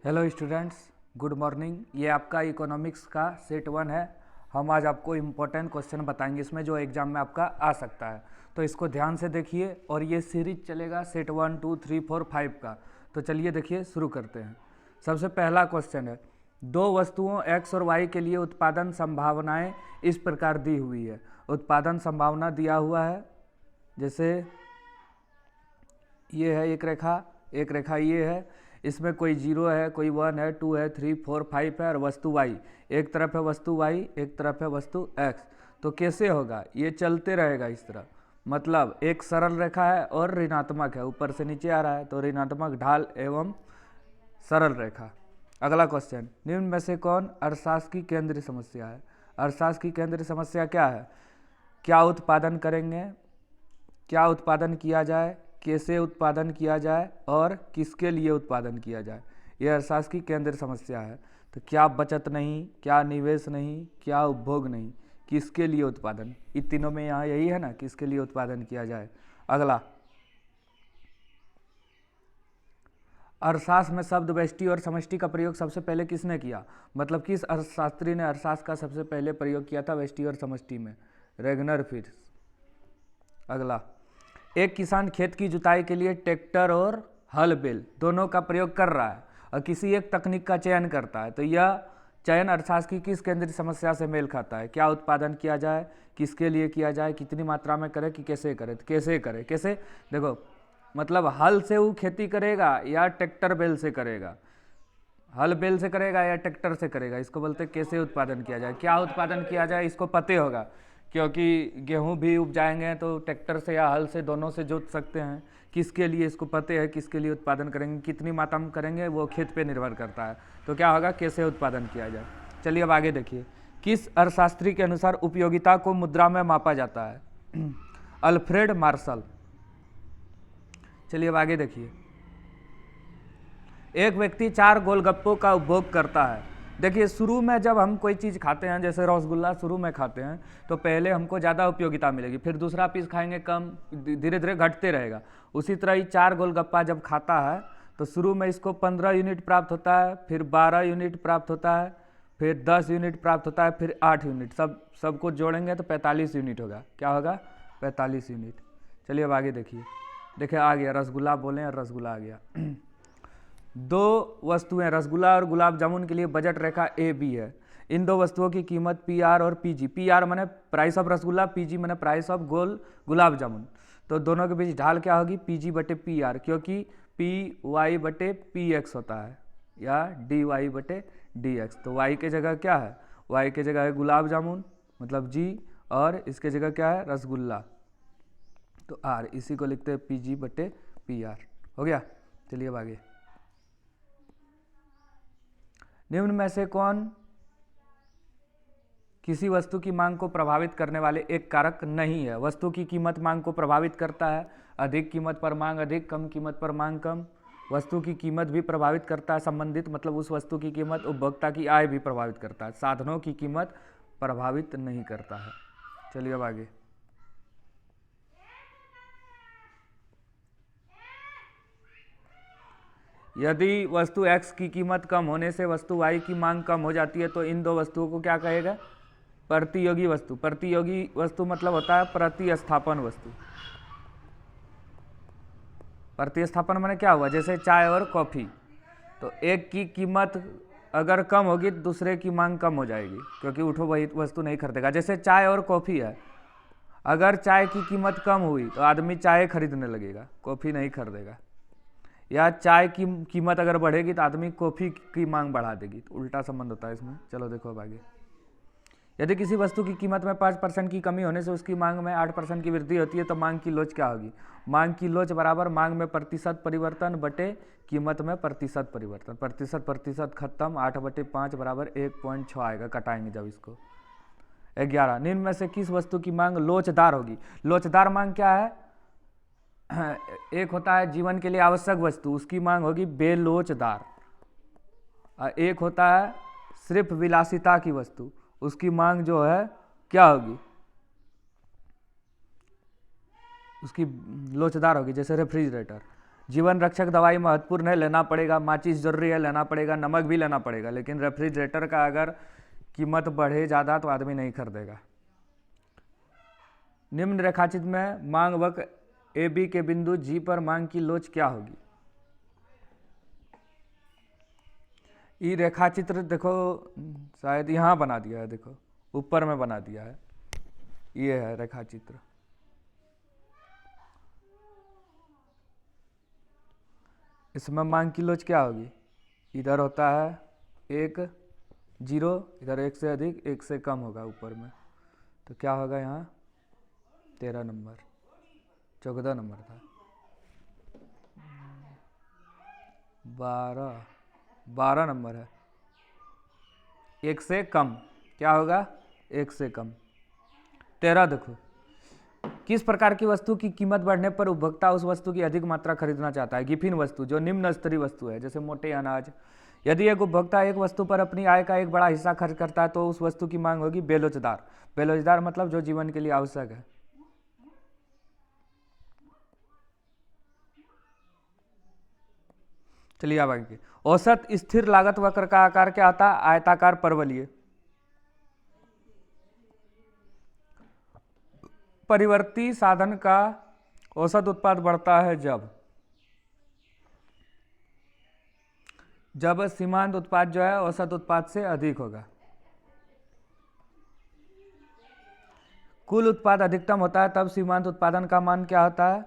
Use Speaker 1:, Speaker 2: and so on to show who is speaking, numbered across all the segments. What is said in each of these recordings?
Speaker 1: Hello students, good morning. ये आपका economics का सेट 1 है। हम आज आपको इम्पोर्टेंट क्वेश्चन बताएंगे इसमें जो एग्जाम में आपका आ सकता है, तो इसको ध्यान से देखिए। और ये सीरीज चलेगा सेट 1, 2, 3, 4, 5 का। तो चलिए देखिए, शुरू करते हैं। सबसे पहला क्वेश्चन है, दो वस्तुओं x और y के लिए उत्पादन संभावनाएं इस प्रकार दी हुई है। उत्पादन संभावना दिया हुआ है, जैसे ये है एक रेखा ये है, इसमें कोई 0 है, कोई 1 है, 2 है, 3, 4, 5 है और वस्तु y। एक तरफ है वस्तु y, एक तरफ है वस्तु x। तो कैसे होगा? ये चलते रहेगा इस तरह, मतलब एक सरल रेखा है और ऋणात्मक है, ऊपर से नीचे आ रहा है, तो ऋणात्मक ढाल एवं सरल रेखा। अगला क्वेश्चन, निम्न में से कौन अर्थशास्त्र की केंद्रीय समस्या है? अर्थशास्त्र की केंद्रीय समस्या क्या है? क्या उत्पादन करेंगे, क्या उत्पादन किया जाए, कैसे उत्पादन किया जाए और किसके लिए उत्पादन किया जाए, यह अर्थशास्त्र की केंद्रीय समस्या है। तो क्या बचत नहीं, क्या निवेश नहीं, क्या उपभोग नहीं, किसके लिए उत्पादन, इन तीनों में यहाँ यही है ना, किसके लिए उत्पादन किया जाए। अगला, अर्थशास्त्र में शब्द व्यष्टि और समष्टि का प्रयोग सबसे पहले किसने किया? मतलब किस अर्थशास्त्री ने अर्थशास्त्र का सबसे पहले प्रयोग किया था व्यष्टि और समष्टि में? रैगनरफिश। अगला, एक किसान खेत की जुताई के लिए ट्रैक्टर और हल बैल दोनों का प्रयोग कर रहा है और किसी एक तकनीक का चयन करता है, तो यह चयन अर्थशास्त्र की किस केंद्रीय समस्या से मेल खाता है? क्या उत्पादन किया जाए, किसके लिए किया जाए, कितनी मात्रा में करे, कि कैसे करे। तो कैसे करे, कैसे देखो, मतलब हल से वो खेती करेगा या ट्रैक्टर बैल से करेगा, हल बैल से करेगा या ट्रैक्टर से करेगा, इसको बोलते हैं कैसे उत्पादन किया जाए। क्या उत्पादन किया जाए इसको पते होगा, क्योंकि गेहूं भी उपजाएंगे तो ट्रैक्टर से या हल से, दोनों से जोत सकते हैं। किसके लिए इसको पते है, किसके लिए उत्पादन करेंगे, कितनी मात्रा में करेंगे, वो खेत पे निर्भर करता है। तो क्या होगा, कैसे उत्पादन किया जाए। चलिए अब आगे देखिए, किस अर्थशास्त्री के अनुसार उपयोगिता को मुद्रा में मापा जाता है? Alfred Marshall. चलिए अब आगे देखिए, एक व्यक्ति 4 गोलगप्पों का उपभोग करता है। देखिए, शुरू में जब हम कोई चीज़ खाते हैं, जैसे रसगुल्ला शुरू में खाते हैं तो पहले हमको ज़्यादा उपयोगिता मिलेगी, फिर दूसरा पीस खाएंगे कम, धीरे धीरे घटते रहेगा। उसी तरह ही 4 गोलगप्पा जब खाता है तो शुरू में इसको 15 यूनिट प्राप्त होता है, फिर 12 यूनिट प्राप्त होता है, फिर 10 यूनिट प्राप्त होता है, फिर 8 यूनिट, सबको जोड़ेंगे तो 45 यूनिट होगा। क्या होगा? 45 यूनिट। चलिए अब आगे देखिए आ गया, रसगुल्ला बोले और रसगुल्ला आ गया। दो वस्तुएं रसगुल्ला और गुलाब जामुन के लिए बजट रेखा ए बी है। इन दो वस्तुओं की कीमत पी आर और पी जी, पी आर मैंने price of rasgulla, P G मैंने प्राइस ऑफ गुलाब जामुन। तो दोनों के बीच ढाल क्या होगी? पी जी बटे पी आर, क्योंकि पी वाई बटे पी एक्स होता है या डी वाई बटे डी एक्स। तो वाई के जगह क्या है? वाई के जगह है गुलाब जामुन, मतलब जी, और इसके जगह क्या है? रसगुल्ला, तो आर, इसी को लिखते हैं पी जी बटे पी आर। हो गया। चलिए अब आगे, निम्न में से कौन किसी वस्तु की मांग को प्रभावित करने वाले एक कारक नहीं है? वस्तु की कीमत मांग को प्रभावित करता है, अधिक कीमत पर मांग अधिक, कम कीमत पर मांग कम। वस्तु की कीमत भी प्रभावित करता है, संबंधित मतलब उस वस्तु की कीमत उपभोक्ता की आय भी प्रभावित करता है, साधनों की कीमत प्रभावित नहीं करता है। चलिए अब आगे, यदि वस्तु x की कीमत कम होने से वस्तु y की मांग कम हो जाती है तो इन दो वस्तुओं को क्या कहेगा? प्रतियोगी वस्तु। प्रतियोगी वस्तु मतलब होता है प्रतिस्थापन वस्तु। प्रतिस्थापन माने क्या हुआ? जैसे चाय और कॉफ़ी, तो एक की कीमत अगर कम होगी तो दूसरे की मांग कम हो जाएगी, क्योंकि उठो वही वस्तु नहीं खरीदेगा। जैसे चाय और कॉफ़ी है, अगर चाय की कीमत कम हुई तो आदमी चाय खरीदने लगेगा, कॉफ़ी नहीं खरीदेगा। या चाय की कीमत अगर बढ़ेगी तो आदमी कॉफ़ी की मांग बढ़ा देगी, तो उल्टा संबंध होता है इसमें। चलो देखो अब आगे, यदि किसी वस्तु की कीमत में 5% की कमी होने से उसकी मांग में 8% की वृद्धि होती है तो मांग की लोच क्या होगी? मांग की लोच बराबर मांग में प्रतिशत परिवर्तन बटे कीमत में प्रतिशत परिवर्तन। प्रतिशत खत्म, 8/5 बराबर 1.6 आएगा, कटाएंगे जब इसको। 11, निम्न में से किस वस्तु की मांग लोचदार होगी? लोचदार मांग क्या है? एक होता है जीवन के लिए आवश्यक वस्तु, उसकी मांग होगी बेलोचदार। एक होता है सिर्फ विलासिता की वस्तु, उसकी मांग जो है क्या होगी? उसकी लोचदार होगी, जैसे रेफ्रिजरेटर। जीवन रक्षक दवाई महत्वपूर्ण है, लेना पड़ेगा। माचिस जरूरी है, लेना पड़ेगा। नमक भी लेना पड़ेगा। लेकिन रेफ्रिजरेटर का अगर कीमत बढ़े ज़्यादा तो आदमी नहीं खरीदेगा। निम्न रेखाचित्र में मांग वक्र ए बी के बिंदु जी पर मांग की लोच क्या होगी? ये रेखाचित्र देखो, शायद यहाँ बना दिया है, देखो ऊपर में बना दिया है। ये है रेखाचित्र। इसमें मांग की लोच क्या होगी? इधर होता है 1 0, इधर 1 से अधिक 1 से कम होगा ऊपर में, तो क्या होगा यहाँ 13 नंबर, 14 नंबर था, 12 नंबर है। 1 से कम क्या होगा? 1 से कम 13। देखो किस प्रकार की वस्तु की कीमत बढ़ने पर उपभोक्ता उस वस्तु की अधिक मात्रा खरीदना चाहता है? गिफिन वस्तु, जो निम्न स्तरीय वस्तु है, जैसे मोटे अनाज। यदि एक उपभोक्ता एक वस्तु पर अपनी आय का एक बड़ा हिस्सा खर्च करता है तो उस वस्तु की मांग होगी बेलोचदार। बेलोचदार मतलब जो जीवन के लिए आवश्यक है। चलिए अब आगे। औसत स्थिर लागत वक्र का आकार क्या आता है? आयताकार परवलय। परिवर्ती साधन का औसत उत्पाद बढ़ता है जब सीमांत उत्पाद जो है औसत उत्पाद से अधिक होगा। कुल उत्पाद अधिकतम होता है तब सीमांत उत्पादन का मान क्या होता है?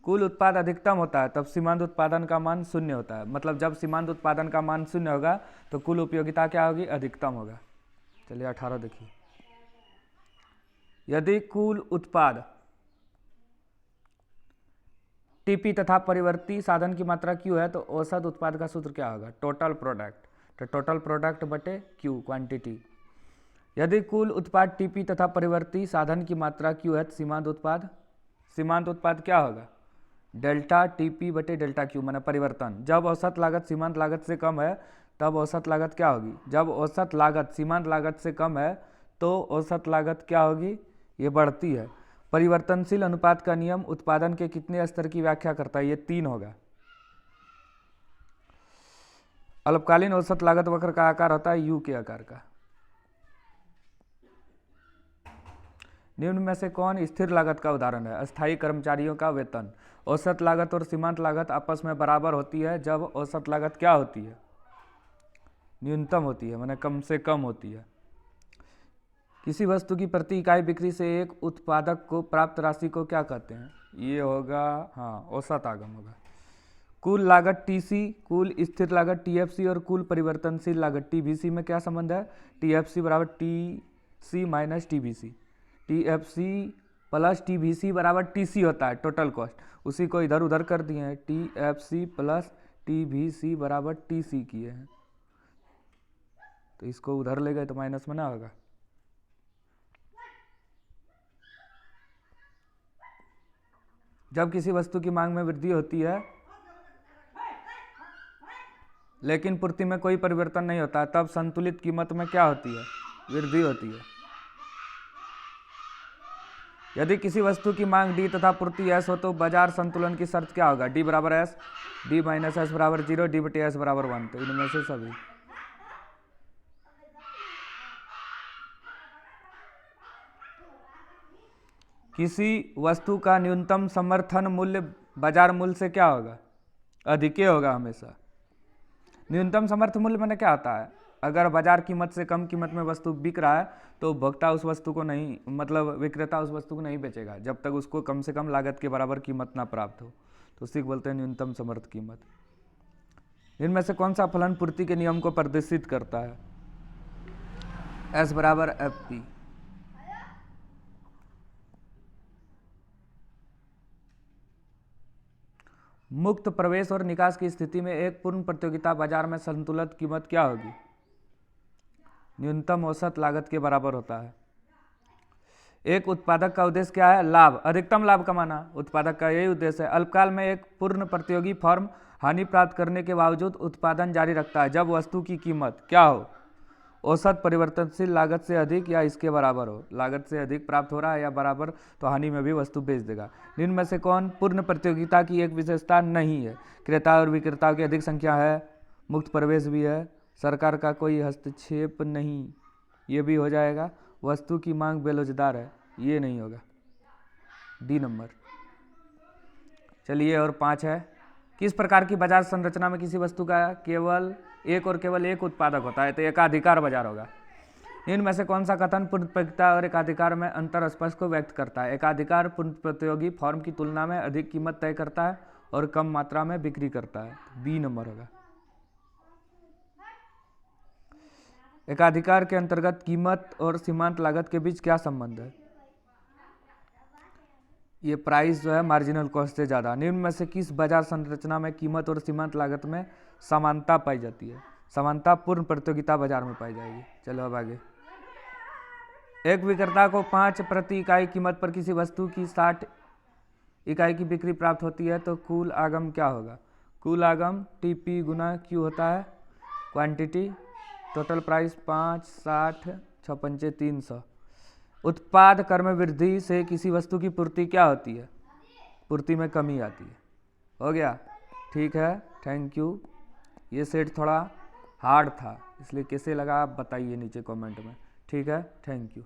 Speaker 1: कुल उत्पाद अधिकतम होता है तब सीमांत उत्पादन का मान 0 होता है। मतलब जब सीमांत उत्पादन का मान 0 होगा तो कुल उपयोगिता क्या होगी? अधिकतम होगा। चलिए 18 देखिए। यदि कुल उत्पाद टीपी तथा परिवर्ती साधन की मात्रा क्यू है तो औसत उत्पाद का सूत्र क्या होगा? Total product. तो टोटल प्रोडक्ट बटे क्यू, क्वांटिटी। यदि कुल उत्पाद टीपी तथा परिवर्ती साधन की मात्रा क्यू है तो सीमांत उत्पाद क्या होगा? डेल्टा टीपी बटे डेल्टा क्यू, माने परिवर्तन। जब औसत लागत सीमांत लागत से कम है तब औसत लागत क्या होगी? जब औसत लागत सीमांत लागत से कम है तो औसत लागत क्या होगी? ये बढ़ती है। परिवर्तनशील अनुपात का नियम उत्पादन के कितने स्तर की व्याख्या करता है? ये 3 होगा। अल्पकालीन औसत लागत वक्र का आकार होता है यू के आकार का। निम्न में से कौन स्थिर लागत का उदाहरण है? अस्थायी कर्मचारियों का वेतन। औसत लागत और सीमांत लागत आपस में बराबर होती है जब औसत लागत क्या होती है? न्यूनतम होती है, माने कम से कम होती है। किसी वस्तु की प्रति इकाई बिक्री से एक उत्पादक को प्राप्त राशि को क्या कहते हैं? ये होगा, हाँ, औसत आगम होगा। कुल लागत टीसी, कुल स्थिर लागत टीएफसी और कुल परिवर्तनशील लागत टीबीसी में क्या संबंध है? टीएफसी बराबर TC minus TBC. TFC plus TBC बराबर टीसी होता है, टोटल कॉस्ट। उसी को इधर उधर कर दिए हैं, टीएफसी प्लस टीबीसी बराबर टीसी किए हैं, तो इसको उधर ले गए तो माइनस में ना होगा। जब किसी वस्तु की मांग में वृद्धि होती है लेकिन पूर्ति में कोई परिवर्तन नहीं होता तब संतुलित कीमत में क्या होती है? वृद्धि होती है। यदि किसी वस्तु की मांग डी तथा पूर्ति एस हो तो बाजार संतुलन की शर्त क्या होगा? डी बराबर एस, डी माइनस एस बराबर 0, डी बटे एस बराबर 1। तो इनमें से सभी। किसी वस्तु का न्यूनतम समर्थन मूल्य बाजार मूल्य से क्या होगा? अधिक होगा हमेशा। न्यूनतम समर्थन मूल्य मैंने क्या होता है? अगर बाजार कीमत से कम कीमत में वस्तु बिक रहा है तो उपभोक्ता उस वस्तु को नहीं, मतलब विक्रेता उस वस्तु को नहीं बेचेगा जब तक उसको कम से कम लागत के बराबर कीमत ना प्राप्त हो, तो उसी को बोलते हैं न्यूनतम समर्थ कीमत। इनमें से कौन सा फलन पूर्ति के नियम को प्रदर्शित करता है? एस बराबर एफ पी। मुक्त प्रवेश और निकास की स्थिति में एक पूर्ण प्रतियोगिता बाजार में संतुलित कीमत क्या होगी? न्यूनतम औसत लागत के बराबर होता है। एक उत्पादक का उद्देश्य क्या है? लाभ, अधिकतम लाभ कमाना। उत्पादक का यही उद्देश्य है। अल्पकाल में एक पूर्ण प्रतियोगी फर्म हानि प्राप्त करने के बावजूद उत्पादन जारी रखता है जब वस्तु की कीमत क्या हो? औसत परिवर्तनशील लागत से अधिक या इसके बराबर हो, लागत से अधिक प्राप्त हो रहा है या बराबर, तो हानि में भी वस्तु बेच देगा। निम्न में से कौन पूर्ण प्रतियोगिता की एक विशेषता नहीं है? क्रेता और विक्रेताओं की अधिक संख्या है, मुक्त प्रवेश भी है, सरकार का कोई हस्तक्षेप नहीं, ये भी हो जाएगा, वस्तु की मांग बेरोजगार है, ये नहीं होगा, डी नंबर। चलिए और 5 है, किस प्रकार की बाजार संरचना में किसी वस्तु का केवल एक उत्पादक होता है? तो एकाधिकार बाजार होगा। इनमें से कौन सा कथन पूर्ण प्रतियोगिता और एकाधिकार में अंतर स्पष्ट को व्यक्त करता है? एकाधिकार पूर्ण प्रतियोगी फर्म की तुलना में अधिक कीमत तय करता है और कम मात्रा में बिक्री करता है, बी नंबर होगा। एकाधिकार के अंतर्गत कीमत और सीमांत लागत के बीच क्या संबंध है? ये प्राइस जो है मार्जिनल कॉस्ट से ज़्यादा। निम्न में से किस बाजार संरचना में कीमत और सीमांत लागत में समानता पाई जाती है? समानता पूर्ण प्रतियोगिता बाजार में पाई जाएगी। चलो अब आगे। एक विक्रेता को 5 प्रति इकाई कीमत पर किसी वस्तु की 60 इकाई की बिक्री प्राप्त होती है, तो कुल आगम क्या होगा? कुल आगम टीपी गुना क्यू होता है, क्वांटिटी, टोटल प्राइस 5, 60, 6 300। उत्पाद कर में वृद्धि से किसी वस्तु की पूर्ति क्या होती है? पूर्ति में कमी आती है। हो गया, ठीक है, थैंक यू। ये सेट थोड़ा हार्ड था, इसलिए कैसे लगा आप बताइए नीचे कमेंट में। ठीक है, थैंक यू।